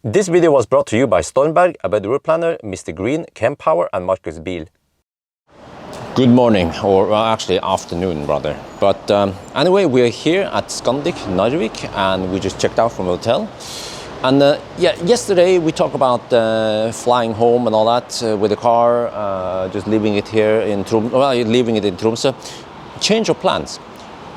This video was brought to you by Stormberg, a better route planner, MisterGreen, Kempower and Marcus Bil. Good morning, or actually afternoon rather. But anyway, we are here at Scandic Narvik and we just checked out from the hotel. And yeah, yesterday we talked about flying home and all that with the car, just leaving it here in Tromsø, well, leaving it in Tromsø. Change of plans.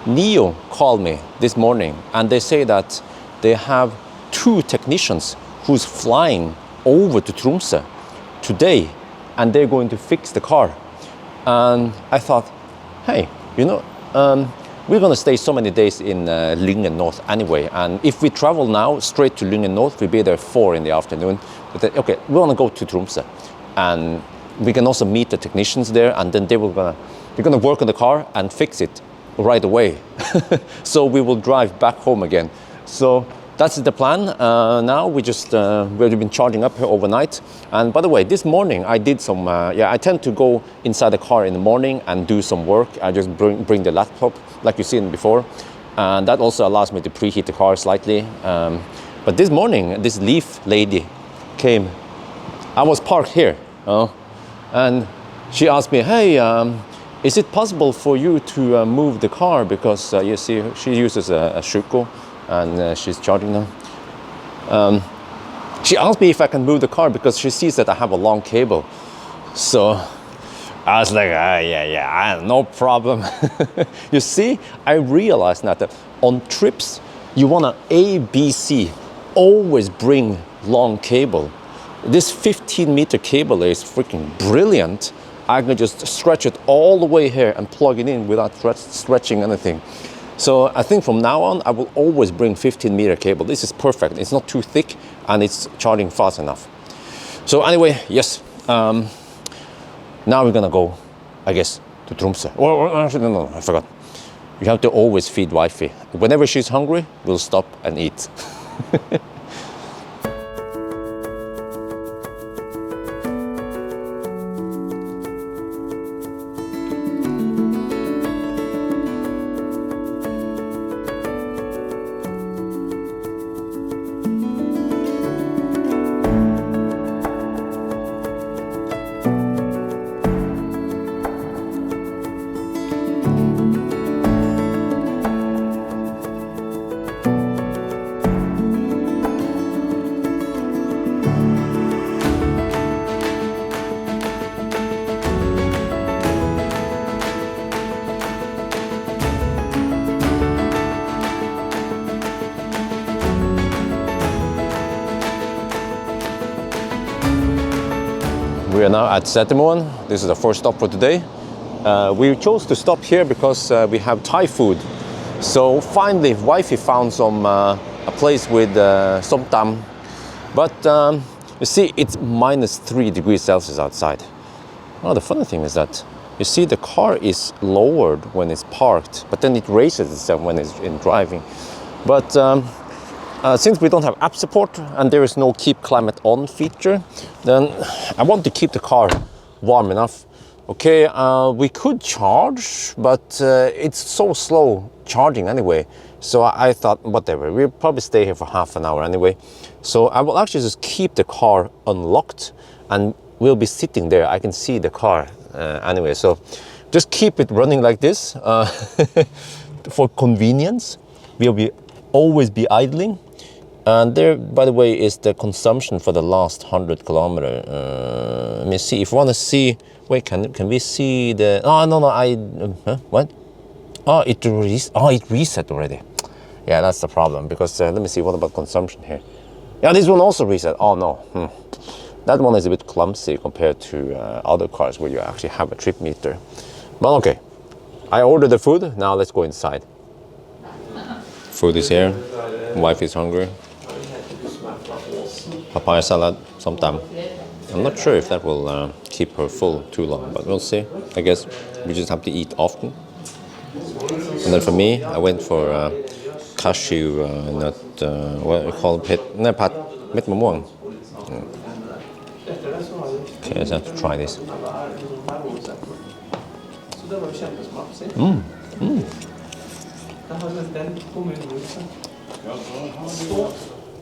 Nio called me this morning and they say that they have 2 technicians who's flying over to Tromsø today and they're going to fix the car. And I thought, hey, you know, we're going to stay so many days in Lyngen North anyway, and if we travel now straight to Lyngen North, we'll be there 4 in the afternoon. But then, okay, we want to go to Tromsø and we can also meet the technicians there, and then they're gonna work on the car and fix it right away. So we will drive back home again. So that's the plan. Now we've been charging up here overnight. And by the way, this morning I did some, I tend to go inside the car in the morning and do some work. I just bring the laptop like you've seen before. And that also allows me to preheat the car slightly. But this morning, this Leaf lady came. I was parked here, and she asked me, hey, is it possible for you to move the car? Because you see, she uses a Schuko. And she's charging now. She asked me if I can move the car because she sees that I have a long cable. So I was like, yeah, no problem. You see, I realized now that on trips, you want an ABC, always bring long cable. This 15-meter cable is freaking brilliant. I can just stretch it all the way here and plug it in without stretching anything. So I think from now on, I will always bring 15-meter cable. This is perfect. It's not too thick and it's charging fast enough. So anyway, yes. Now we're gonna go, I guess, to Tromsø. Or actually, no, I forgot. You have to always feed wifey. Whenever she's hungry, we'll stop and eat. We are now at Teslabjorn. This is the first stop for today. We chose to stop here because we have Thai food. So finally, wifey found some a place with som tam. But you see, it's -3 degrees Celsius outside. Well, the funny thing is that you see the car is lowered when it's parked, but then it raises itself when it's in driving. But since we don't have app support and there is no keep climate on feature, then I want to keep the car warm enough. Okay, we could charge, but it's so slow charging anyway. So I thought, whatever, we'll probably stay here for half an hour anyway. So I will actually just keep the car unlocked and we'll be sitting there. I can see the car anyway. So just keep it running like this for convenience. We'll always be idling. And there, by the way, is the consumption for the last 100 kilometers. Let me see. If you want to see, wait, can we see the? Oh no, what? Oh, it reset already. Yeah, that's the problem. Because let me see. What about consumption here? Yeah, this one also reset. Oh no, that one is a bit clumsy compared to other cars where you actually have a trip meter. But okay, I ordered the food. Now let's go inside. Food is here. Wife is hungry. Papaya salad, sometime. I'm not sure if that will keep her full too long, but we'll see. I guess we just have to eat often. And then for me, I went for cashew nut, what we call it, mit mamong. Okay, I just have to try this.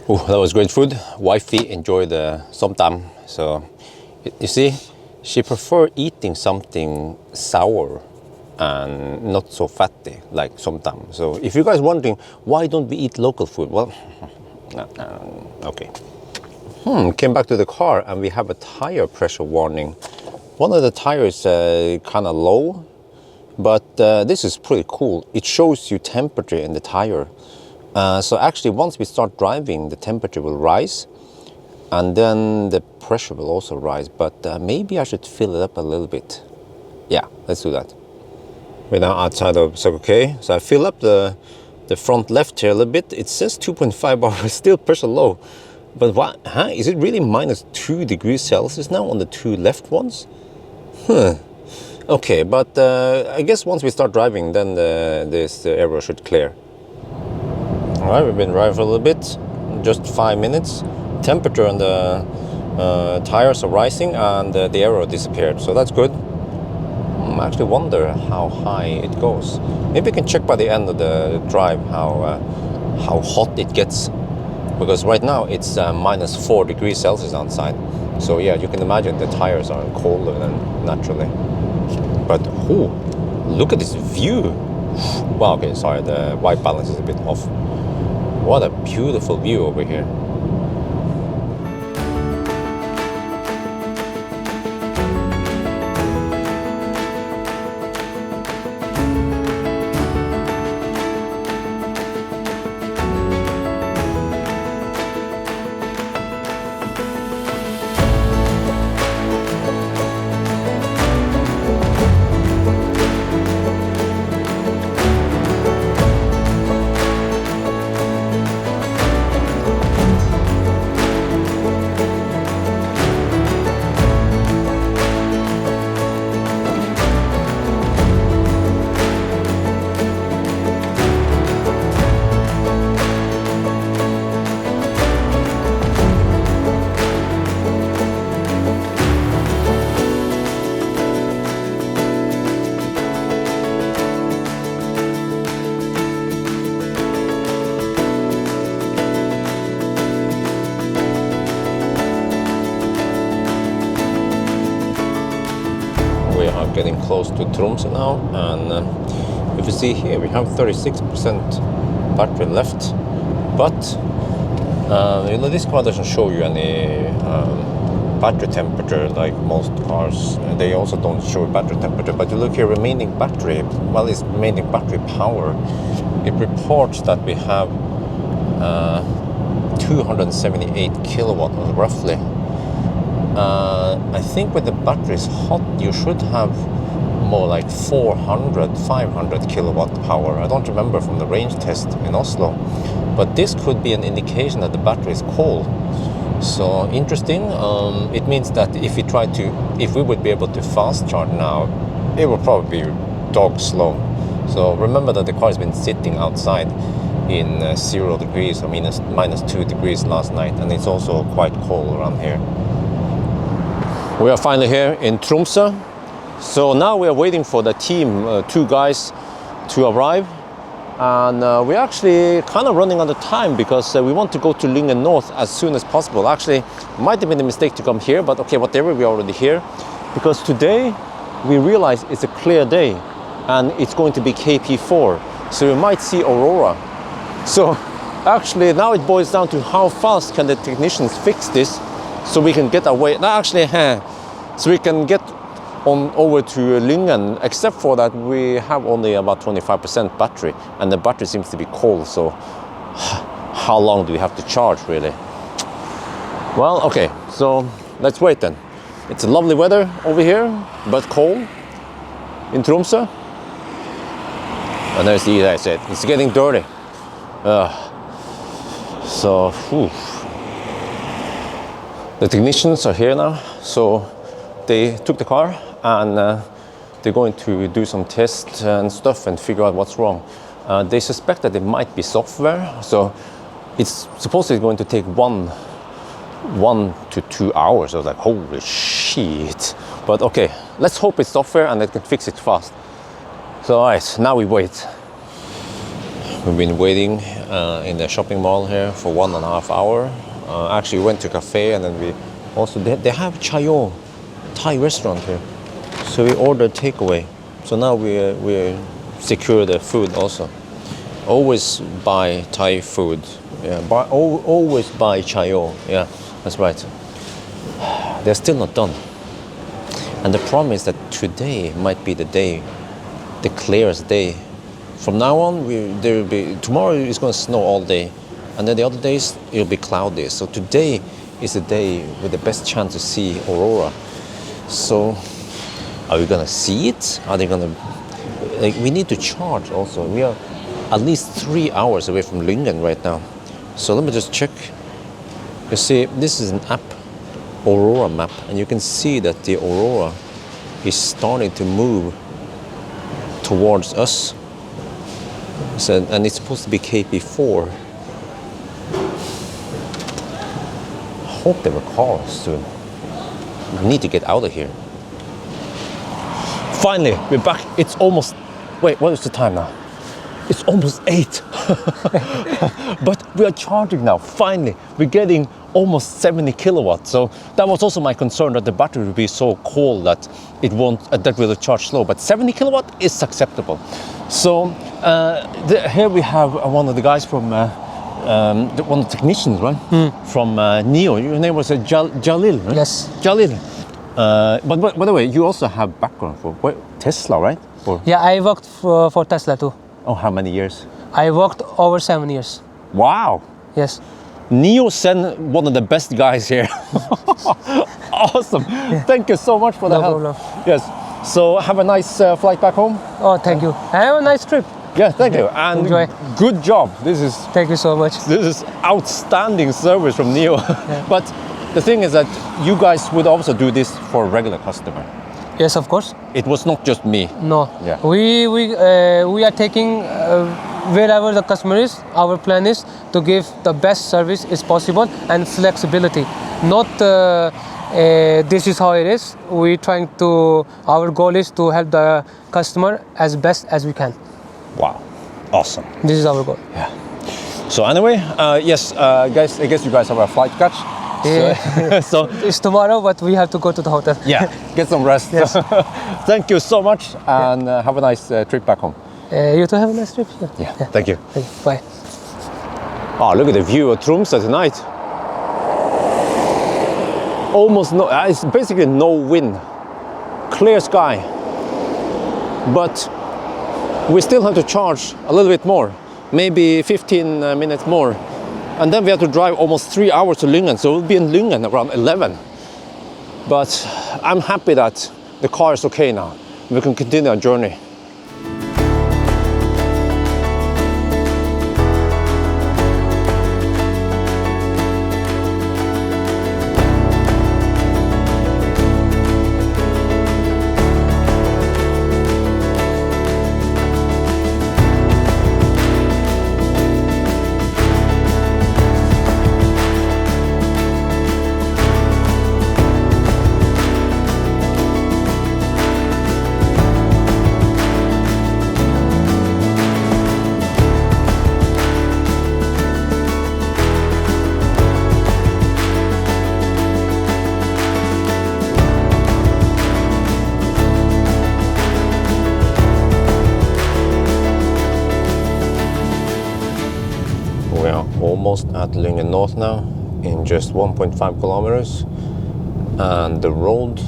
Oh, that was great food. Wifey enjoyed the somtam. So you see, she prefer eating something sour and not so fatty like somtam. So if you guys wondering why don't we eat local food, well, okay. Came back to the car and we have a tire pressure warning. One of the tires kind of low, but this is pretty cool. It shows you temperature in the tire. So actually once we start driving, the temperature will rise and then the pressure will also rise, but maybe I should fill it up a little bit. Yeah, let's do that. We're now outside of Circle K, so I fill up the front left here a little bit. It says 2.5 bar, still pressure low. But what, is it really minus 2 degrees Celsius now on the two left ones? Okay, but I guess once we start driving, then this area should clear. All right, we've been driving for a little bit, just 5 minutes. Temperature on the tires are rising and the arrow disappeared, so that's good. I actually wonder how high it goes. Maybe we can check by the end of the drive how hot it gets. Because right now it's minus 4 degrees Celsius outside. So yeah, you can imagine the tires are colder than naturally. But oh, look at this view. Wow, okay, sorry, the white balance is a bit off. What a beautiful view over here. Getting close to Tromsø now, and if you see here, we have 36% battery left, but you know, this car doesn't show you any battery temperature like most cars. They also don't show battery temperature, but you look here, remaining battery, well, it's remaining battery power. It reports that we have 278 kilowatt roughly. I think when the battery is hot, you should have more like 400, 500 kilowatt power. I don't remember from the range test in Oslo, but this could be an indication that the battery is cold. So interesting. It means that if we would be able to fast charge now, it will probably be dog slow. So remember that the car has been sitting outside in 0 degrees or minus 2 degrees last night, and it's also quite cold around here. We are finally here in Tromsø. So now we are waiting for the team, 2 guys, to arrive. And we're actually kind of running out of time because we want to go to Lyngen North as soon as possible. Actually, it might have been a mistake to come here, but okay, whatever, we're already here. Because today we realize it's a clear day and it's going to be KP4. So we might see Aurora. So actually now it boils down to how fast can the technicians fix this so we can get away. No, actually, so we can get on over to Lyngen, except for that we have only about 25% battery and the battery seems to be cold, so how long do we have to charge really? Well, okay, so let's wait then. It's a lovely weather over here, but cold in Tromsø. And there's the ES8. It's getting dirty. So, the technicians are here now, so they took the car and they're going to do some tests and stuff and figure out what's wrong. They suspect that it might be software, so it's supposedly going to take 1 to 2 hours. I was like, holy shit. But okay, let's hope it's software and they can fix it fast. So all right, now we wait. We've been waiting in the shopping mall here for 1.5 hours. Actually, we went to a cafe and then we also, they have Chayo, Thai restaurant here. So we ordered takeaway. So now we secure the food also. Always buy Thai food. Yeah, always buy Chayo. Yeah, that's right. They're still not done. And the problem is that today might be the day, the clearest day. From now on, tomorrow it's going to snow all day. And then the other days, it'll be cloudy. So today is the day with the best chance to see aurora. So, are we going to see it? Are they going to... Like, we need to charge also. We are at least 3 hours away from Lyngen right now. So let me just check. You see, this is an app, aurora map. And you can see that the aurora is starting to move towards us. So, and it's supposed to be KP4. Hope there were cars soon. We need to get out of here. Finally, we're back. It's almost, wait, what is the time now? It's almost 8. But we are charging now, finally. We're getting almost 70 kilowatts. So that was also my concern, that the battery will be so cold that it won't, that will charge slow. But 70 kilowatt is acceptable. So here we have one of the guys from, one of the technicians, right? From Nio. Your name was Jalil, right? Yes. Jalil. But by the way, you also have background for Tesla, right? Or? Yeah, I worked for Tesla too. Oh, how many years? I worked over 7 years. Wow. Yes. Nio sent one of the best guys here. Awesome. Yeah. Thank you so much for the help. No problem. Yes. So have a nice flight back home. Oh, thank you. Have a nice trip. Yeah, thank you. And enjoy. Good job. Thank you so much. This is outstanding service from Nio. Yeah. But the thing is that you guys would also do this for a regular customer. Yes, of course. It was not just me. No. Yeah. We are taking wherever the customer is. Our plan is to give the best service is possible and flexibility. Not this is how it is. Our goal is to help the customer as best as we can. Wow, awesome. This is our goal. Yeah. So anyway, yes, guys, I guess you guys have a flight catch. Yeah. So it's tomorrow, but we have to go to the hotel. Yeah, get some rest. Yes. Thank you so much, and have a nice trip back home. You too have a nice trip. Yeah. Thank you. Thank you. Bye. Oh, look at the view of Tromsø tonight. Almost no, it's basically no wind, clear sky, but we still have to charge a little bit more, maybe 15 minutes more. And then we have to drive almost 3 hours to Lyngen, so we'll be in Lyngen around 11. But I'm happy that the car is okay now. We can continue our journey. Almost at Lyngen North now, in just 1.5 kilometers, and the road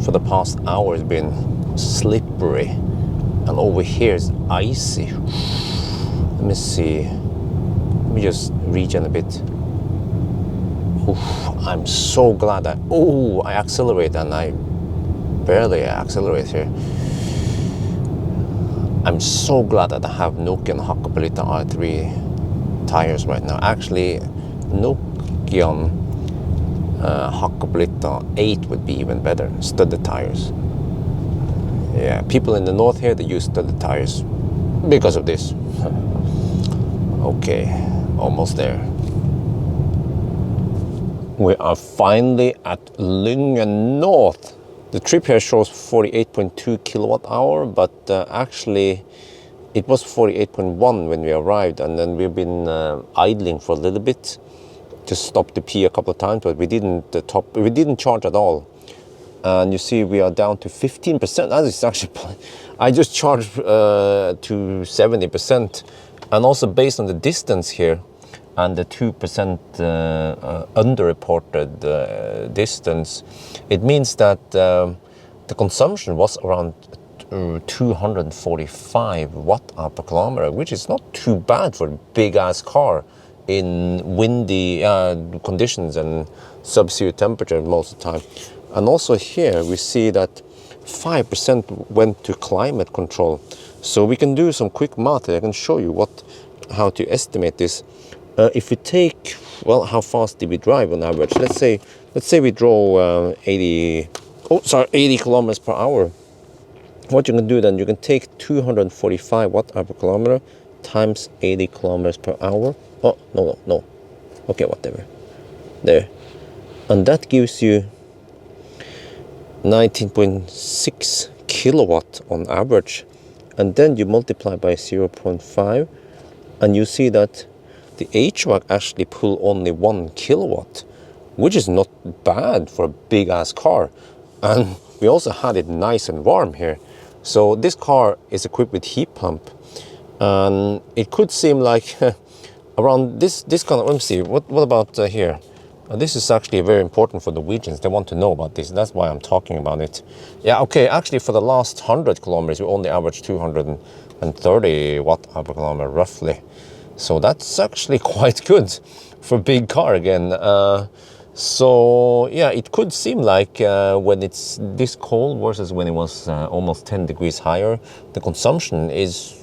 for the past hour has been slippery, and over here is icy. Let me see. Let me just regen a bit. Oof, I'm so glad that I accelerate, and I barely accelerate here. I'm so glad that I have Nokian Hakkapeliitta R3 tires right now. Actually, Nokian Hakkapeliitta 8 would be even better. Studded tires. Yeah, people in the north here, they use studded tires because of this. Okay, almost there. We are finally at Lyngen North. The trip here shows 48.2 kilowatt hour, but actually it was 48.1 when we arrived, and then we've been idling for a little bit. Just stopped to pee a couple of times, but we didn't charge at all. And you see we are down to 15%. That is actually, I just charged to 70%. And also based on the distance here and the 2% underreported distance, it means that the consumption was around 245 watt-hour per kilometer, which is not too bad for a big-ass car in windy conditions and sub-zero temperature most of the time. And also here we see that 5% went to climate control. So we can do some quick math. I can show you how to estimate this. If we take, well, how fast did we drive on average? Let's say we drove 80 kilometers per hour. What you can do then, you can take 245 watt-hour per kilometer times 80 kilometers per hour. Oh, no. Okay, whatever. There. And that gives you 19.6 kilowatt on average. And then you multiply by 0.5, and you see that the HVAC actually pull only 1 kilowatt, which is not bad for a big ass car. And we also had it nice and warm here. So this car is equipped with heat pump, and it could seem like around this kind of, let me see, what about here? This is actually very important for Norwegians. They want to know about this. That's why I'm talking about it. Yeah, okay, actually for the last 100 kilometers, we only averaged 230 watt-hour per kilometer, roughly. So that's actually quite good for a big car again. So yeah, it could seem like when it's this cold versus when it was almost 10 degrees higher, the consumption is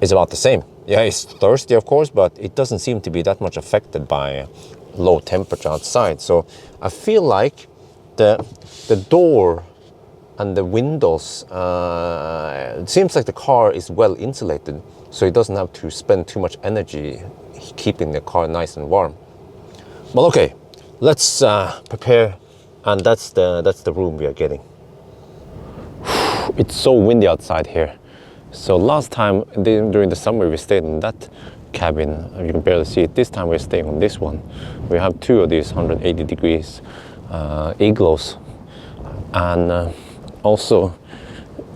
about the same. Yeah, it's thirsty, of course, but it doesn't seem to be that much affected by low temperature outside. So I feel like the door and the windows, it seems like the car is well insulated, so it doesn't have to spend too much energy keeping the car nice and warm. Well, okay, let's prepare, and that's the room we are getting. It's so windy outside here. So last time during the summer we stayed in that cabin. You can barely see it. This time we're staying on this one. We have two of these 180 degrees igloos, and also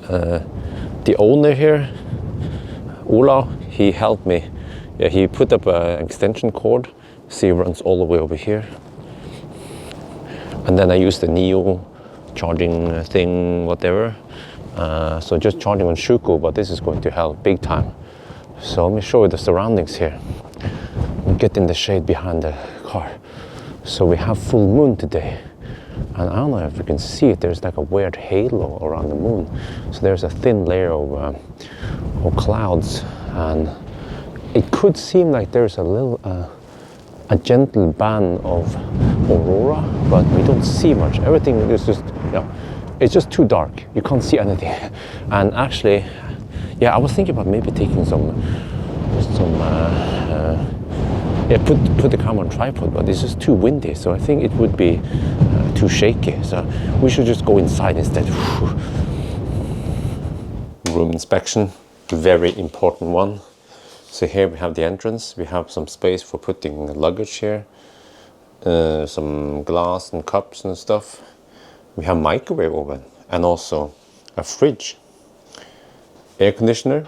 the owner here, Ola, he helped me. Yeah, he put up an extension cord. See, it runs all the way over here, and then I used the Nio charging thing, whatever. So just charging on Shuko, but this is going to help big time. So let me show you the surroundings here. We'll get in the shade behind the car. So we have full moon today. And I don't know if you can see it, there's like a weird halo around the moon. So there's a thin layer of clouds. And it could seem like there's a gentle band of aurora, but we don't see much. Everything is just, it's just too dark. You can't see anything. And actually, yeah, I was thinking about maybe taking put the camera on tripod, but it's just too windy, so I think it would be too shaky. So we should just go inside instead. Room inspection, very important one. So here we have the entrance. We have some space for putting luggage here, some glass and cups and stuff. We have microwave oven and also a fridge. Air conditioner,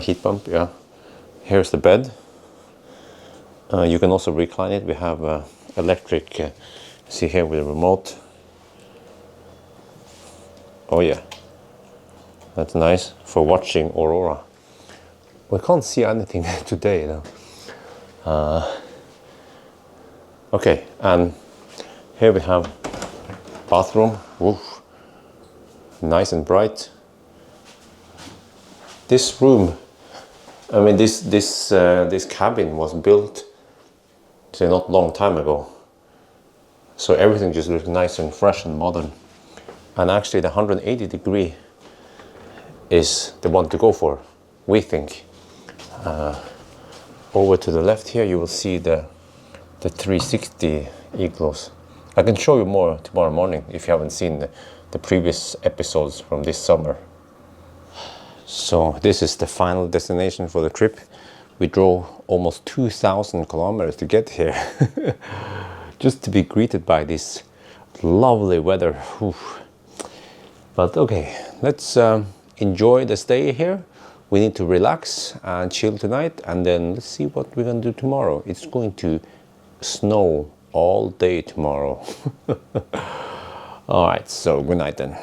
heat pump, yeah. Here's the bed. You can also recline it. We have electric, see here with a remote. Oh yeah, that's nice for watching aurora. We can't see anything today though. Okay, and here we have bathroom. Oof. Nice and bright. This room, I mean, this cabin was built, say, not long time ago. So everything just looks nice and fresh and modern. And actually the 180 degree is the one to go for, we think. Over to the left here, you will see the 360 igloos. I can show you more tomorrow morning if you haven't seen the previous episodes from this summer. So this is the final destination for the trip. We drove almost 2,000 kilometers to get here just to be greeted by this lovely weather. Oof. But okay, let's enjoy the stay here. We need to relax and chill tonight, and then let's see what we're gonna do tomorrow. It's going to snow all day tomorrow. All right, so good night then.